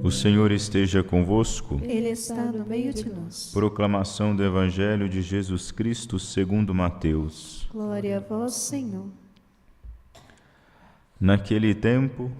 O Senhor esteja convosco. Ele está no meio de nós. Proclamação do Evangelho de Jesus Cristo segundo Mateus. Glória a vós, Senhor. Naquele tempo,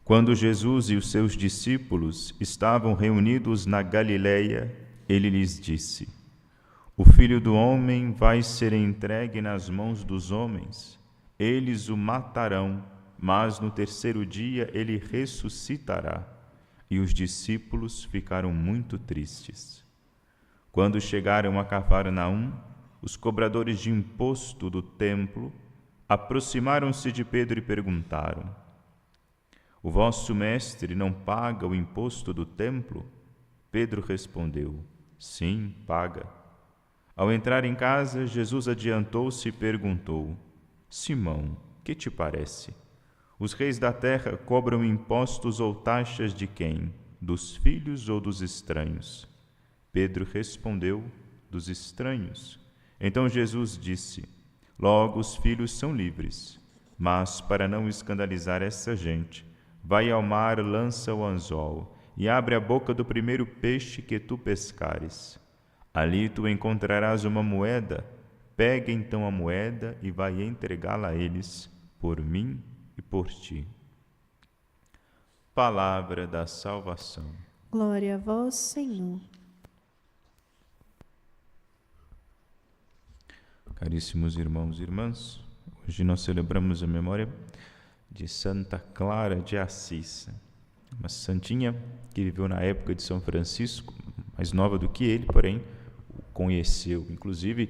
quando Jesus e os seus discípulos estavam reunidos na Galileia, ele lhes disse: O Filho do Homem vai ser entregue nas mãos dos homens. Eles o matarão, mas no terceiro dia ele ressuscitará. E os discípulos ficaram muito tristes. Quando chegaram a Cafarnaum, os cobradores de imposto do templo aproximaram-se de Pedro e perguntaram: O vosso mestre não paga o imposto do templo? Pedro respondeu: Sim, paga. Ao entrar em casa, Jesus adiantou-se e perguntou: Simão, que te parece? Os reis da terra cobram impostos ou taxas de quem? Dos filhos ou dos estranhos? Pedro respondeu: Dos estranhos. Então Jesus disse: Logo os filhos são livres. Mas, para não escandalizar essa gente, vai ao mar, lança o anzol e abre a boca do primeiro peixe que tu pescares. Ali tu encontrarás uma moeda. Pega então a moeda e vai entregá-la a eles, por mim e por ti. Palavra da salvação. Glória a vós, Senhor. Caríssimos irmãos e irmãs, hoje nós celebramos a memória de Santa Clara de Assis, uma santinha que viveu na época de São Francisco, mais nova do que ele, porém o conheceu. Inclusive,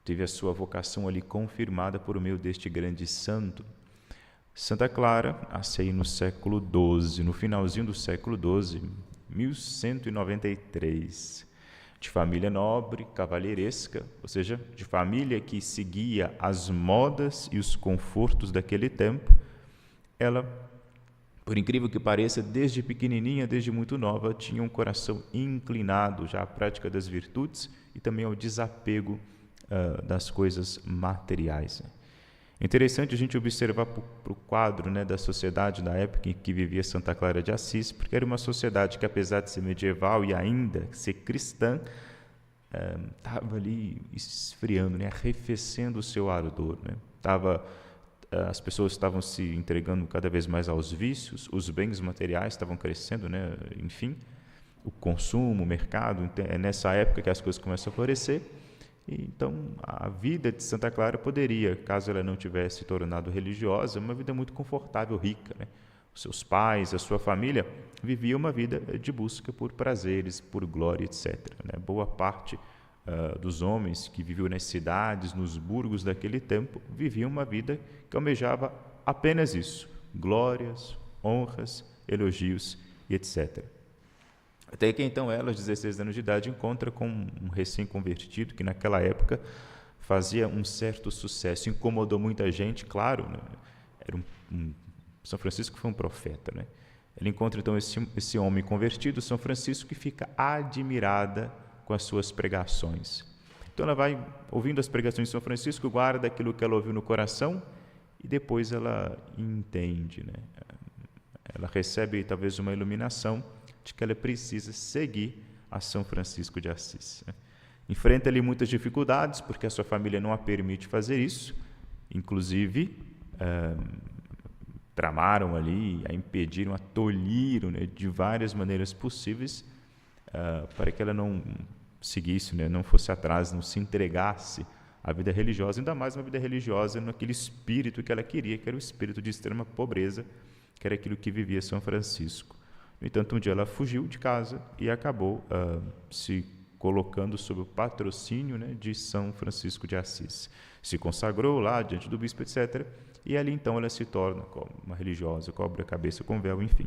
teve a sua vocação ali confirmada por meio deste grande santo. Santa Clara, nasceu no século XII, no finalzinho do século XII, 1193, de família nobre, cavalheiresca, ou seja, de família que seguia as modas e os confortos daquele tempo. Ela, por incrível que pareça, desde pequenininha, desde muito nova, tinha um coração inclinado já à prática das virtudes e também ao desapego das coisas materiais. É interessante a gente observar para o quadro, né, da sociedade da época em que vivia Santa Clara de Assis, porque era uma sociedade que, apesar de ser medieval e ainda ser cristã, estava ali esfriando, né, arrefecendo o seu ardor. Né? As pessoas estavam se entregando cada vez mais aos vícios, os bens materiais estavam crescendo, né? Enfim, o consumo, o mercado. É nessa época que as coisas começam a florescer. Então, a vida de Santa Clara poderia, caso ela não tivesse se tornado religiosa, uma vida muito confortável, rica. Né? Os seus pais, a sua família, viviam uma vida de busca por prazeres, por glória, etc. Né? Boa parte dos homens que viviam nas cidades, nos burgos daquele tempo, viviam uma vida que almejava apenas isso: glórias, honras, elogios e etc. Até que então ela, aos 16 anos de idade, encontra com um recém-convertido que naquela época fazia um certo sucesso, incomodou muita gente, claro, né? Era São Francisco foi um profeta, né? Ele encontra então esse homem convertido, São Francisco, que fica admirada com as suas pregações. Então ela vai ouvindo as pregações de São Francisco, guarda aquilo que ela ouviu no coração e depois ela entende, né? Ela recebe talvez uma iluminação de que ela precisa seguir a São Francisco de Assis. Enfrenta ali muitas dificuldades, porque a sua família não a permite fazer isso, inclusive tramaram ali, a impediram, a tolhiram, né, de várias maneiras possíveis, para que ela não seguisse, né, não fosse atrás, não se entregasse à vida religiosa, ainda mais uma vida religiosa naquele espírito que ela queria, que era o espírito de extrema pobreza, que era aquilo que vivia São Francisco. No entanto, um dia ela fugiu de casa e acabou se colocando sob o patrocínio, né, de São Francisco de Assis. Se consagrou lá diante do bispo, etc. E ali então ela se torna uma religiosa, cobre a cabeça com véu, enfim.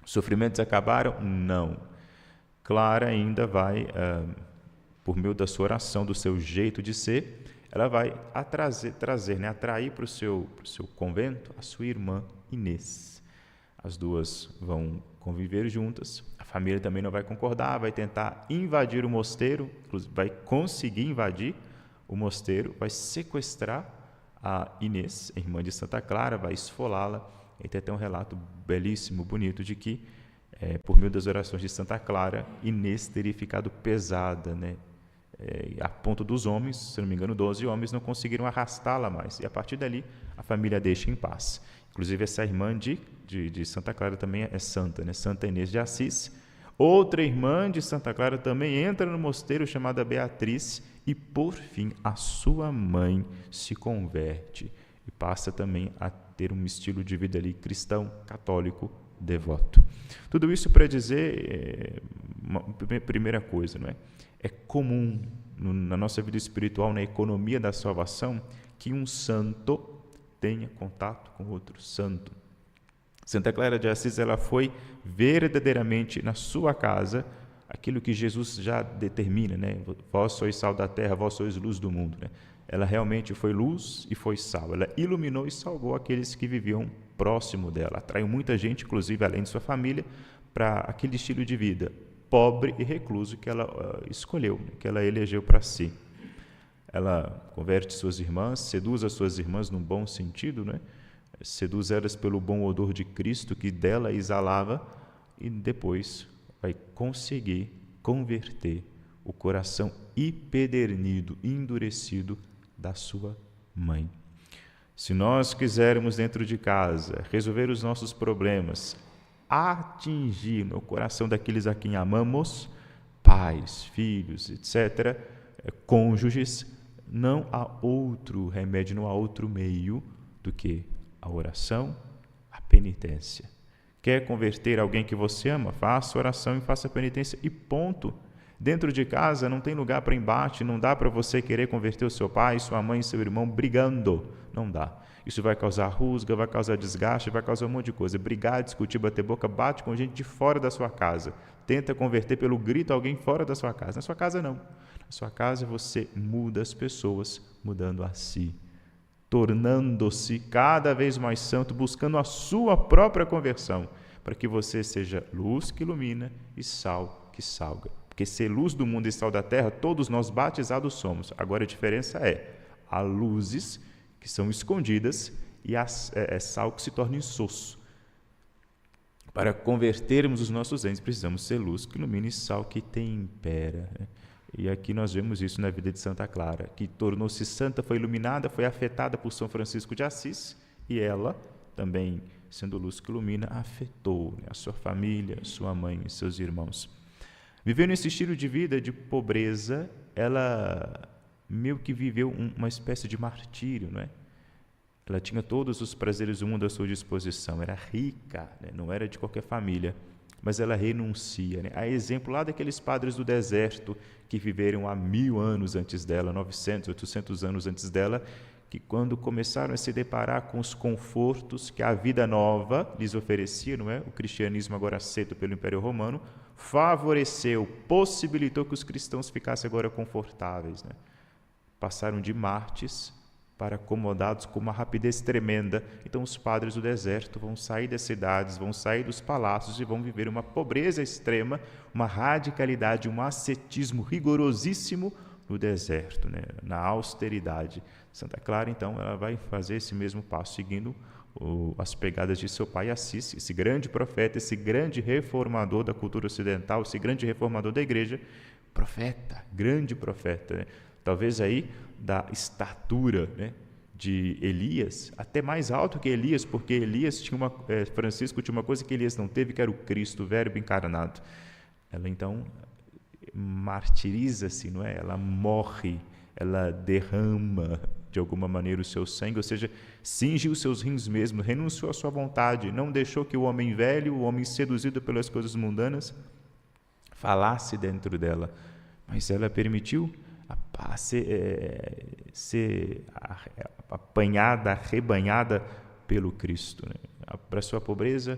Os sofrimentos acabaram? Não. Clara ainda vai, por meio da sua oração, do seu jeito de ser, ela vai atrair para o seu convento a sua irmã Inês. As duas vão conviver juntas. A família também não vai concordar, vai tentar invadir o mosteiro, inclusive vai conseguir invadir o mosteiro, vai sequestrar a Inês, irmã de Santa Clara, vai esfolá-la E tem até um relato belíssimo, bonito, de que, por meio das orações de Santa Clara, Inês teria ficado pesada, né? A ponto dos homens, se não me engano, 12 homens, não conseguiram arrastá-la mais. E a partir dali, a família a deixa em paz. Inclusive, essa irmã de Santa Clara também é santa, né? Santa Inês de Assis. Outra irmã de Santa Clara também entra no mosteiro, chamada Beatriz, e, por fim, a sua mãe se converte e passa também a ter um estilo de vida ali cristão, católico, devoto. Tudo isso para dizer, uma primeira coisa, não é? É comum na nossa vida espiritual, na economia da salvação, que um santo tenha contato com outro santo. Santa Clara de Assis, ela foi verdadeiramente na sua casa aquilo que Jesus já determina, né? Vós sois sal da terra, vós sois luz do mundo, né? Ela realmente foi luz e foi sal. Ela iluminou e salvou aqueles que viviam próximo dela. Atraiu muita gente, inclusive além de sua família, para aquele estilo de vida pobre e recluso que ela escolheu, que ela elegeu para si. Ela converte suas irmãs, seduz as suas irmãs num bom sentido, né? Seduz elas pelo bom odor de Cristo que dela exalava e depois vai conseguir converter o coração empedernido, endurecido da sua mãe. Se nós quisermos dentro de casa resolver os nossos problemas, atingir no coração daqueles a quem amamos, pais, filhos, etc., cônjuges, não há outro remédio, não há outro meio do que a oração, a penitência. Quer converter alguém que você ama? Faça oração e faça penitência e ponto. Dentro de casa não tem lugar para embate, não dá para você querer converter o seu pai, sua mãe, seu irmão brigando. Não dá. Isso vai causar rusga, vai causar desgaste, vai causar um monte de coisa. Brigar, discutir, bater boca, bate com gente de fora da sua casa. Tenta converter pelo grito alguém fora da sua casa. Na sua casa não. Na sua casa você muda as pessoas, mudando a si, tornando-se cada vez mais santo, buscando a sua própria conversão, para que você seja luz que ilumina e sal que salga. Porque ser luz do mundo e sal da terra, todos nós batizados somos. Agora a diferença há luzes que são escondidas e é sal que se torna insosso. Para convertermos os nossos entes, precisamos ser luz que ilumina e sal que tempera. E aqui nós vemos isso na vida de Santa Clara, que tornou-se santa, foi iluminada, foi afetada por São Francisco de Assis, e ela, também sendo luz que ilumina, afetou a sua família, sua mãe e seus irmãos. Vivendo esse estilo de vida de pobreza, ela meio que viveu uma espécie de martírio, não é? Ela tinha todos os prazeres do mundo à sua disposição, era rica, né? Não era de qualquer família, mas ela renuncia, né? A exemplo lá daqueles padres do deserto que viveram há 1000 anos antes dela, 900, 800 anos antes dela, que quando começaram a se deparar com os confortos que a vida nova lhes oferecia, não é? O cristianismo agora aceito pelo Império Romano, favoreceu, possibilitou que os cristãos ficassem agora confortáveis, né? Passaram de mártires para acomodados com uma rapidez tremenda. Então os padres do deserto vão sair das cidades, vão sair dos palácios e vão viver uma pobreza extrema, uma radicalidade, um ascetismo rigorosíssimo no deserto, né? Na austeridade. Santa Clara, então, ela vai fazer esse mesmo passo, seguindo as pegadas de seu pai Assis, esse grande profeta, esse grande reformador da cultura ocidental, esse grande reformador da igreja, profeta, grande profeta, né? Talvez aí da estatura, né, de Elias, até mais alto que Elias, porque Elias tinha Francisco tinha uma coisa que Elias não teve, que era o Cristo, o Verbo encarnado. Ela então martiriza-se, não é? Ela morre, ela derrama de alguma maneira o seu sangue, ou seja, cinge os seus rins mesmo, renunciou à sua vontade, não deixou que o homem velho, o homem seduzido pelas coisas mundanas, falasse dentro dela, mas ela permitiu ser apanhada, arrebanhada pelo Cristo, né? Para sua pobreza,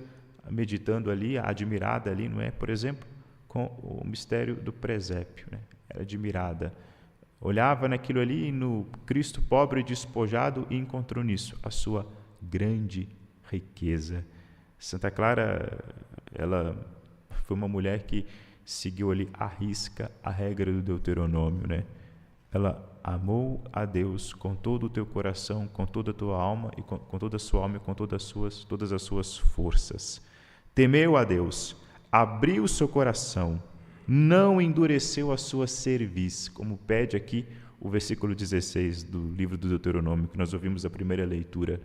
meditando ali, admirada ali, não é? Por exemplo, com o mistério do presépio, né? Era admirada, olhava naquilo ali, no Cristo pobre e despojado, e encontrou nisso a sua grande riqueza. Santa Clara, ela foi uma mulher que seguiu ali à risca a regra do Deuteronômio, né? Ela amou a Deus com todo o teu coração, com toda a tua alma e com toda a sua alma e com todas as suas forças. Temeu a Deus, abriu o seu coração, não endureceu a sua cerviz, como pede aqui o versículo 16 do livro do Deuteronômio, que nós ouvimos a primeira leitura.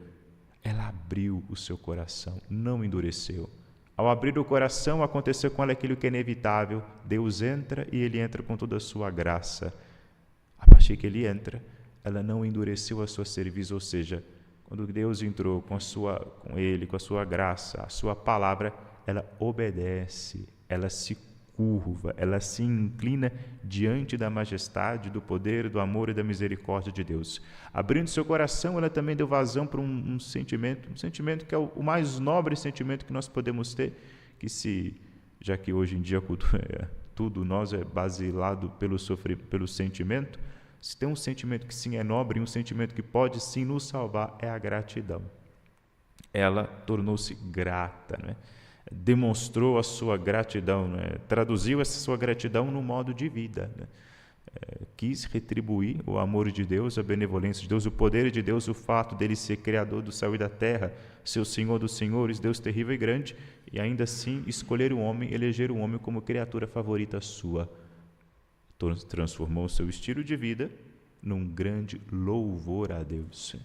Ela abriu o seu coração, não endureceu. Ao abrir o coração, aconteceu com ela aquilo que é inevitável. Deus entra e Ele entra com toda a sua graça. A partir que Ele entra, ela não endureceu a sua cerviz, ou seja, quando Deus entrou com Ele, com a sua graça, a sua palavra, ela obedece, ela se curva, ela se inclina diante da majestade, do poder, do amor e da misericórdia de Deus. Abrindo seu coração, ela também deu vazão para um sentimento que é o mais nobre sentimento que nós podemos ter, já que hoje em dia tudo nós é baseado pelo sentimento, se tem um sentimento que sim é nobre e um sentimento que pode sim nos salvar, é a gratidão. Ela tornou-se grata, não é? Demonstrou a sua gratidão, né? Traduziu essa sua gratidão no modo de vida, né? Quis retribuir o amor de Deus, a benevolência de Deus, o poder de Deus, o fato dele ser criador do céu e da terra, seu Senhor dos senhores, Deus terrível e grande, e ainda assim escolher o homem, eleger o homem como criatura favorita sua. Transformou o seu estilo de vida num grande louvor a Deus.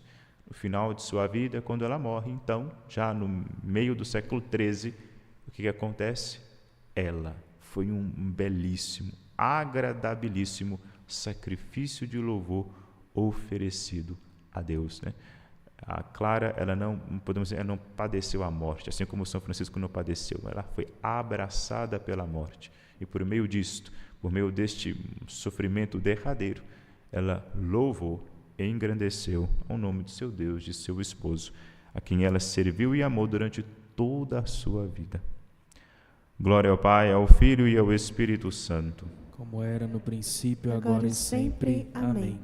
No final de sua vida, quando ela morre, então, já no meio do século XIII, o que acontece? Ela foi um belíssimo, agradabilíssimo sacrifício de louvor oferecido a Deus, né? A Clara, ela não padeceu a morte, assim como São Francisco não padeceu. Ela foi abraçada pela morte. E por meio deste sofrimento derradeiro, ela louvou e engrandeceu ao nome de seu Deus, de seu esposo, a quem ela serviu e amou durante toda a sua vida. Glória ao Pai, ao Filho e ao Espírito Santo. Como era no princípio, agora e sempre. Amém.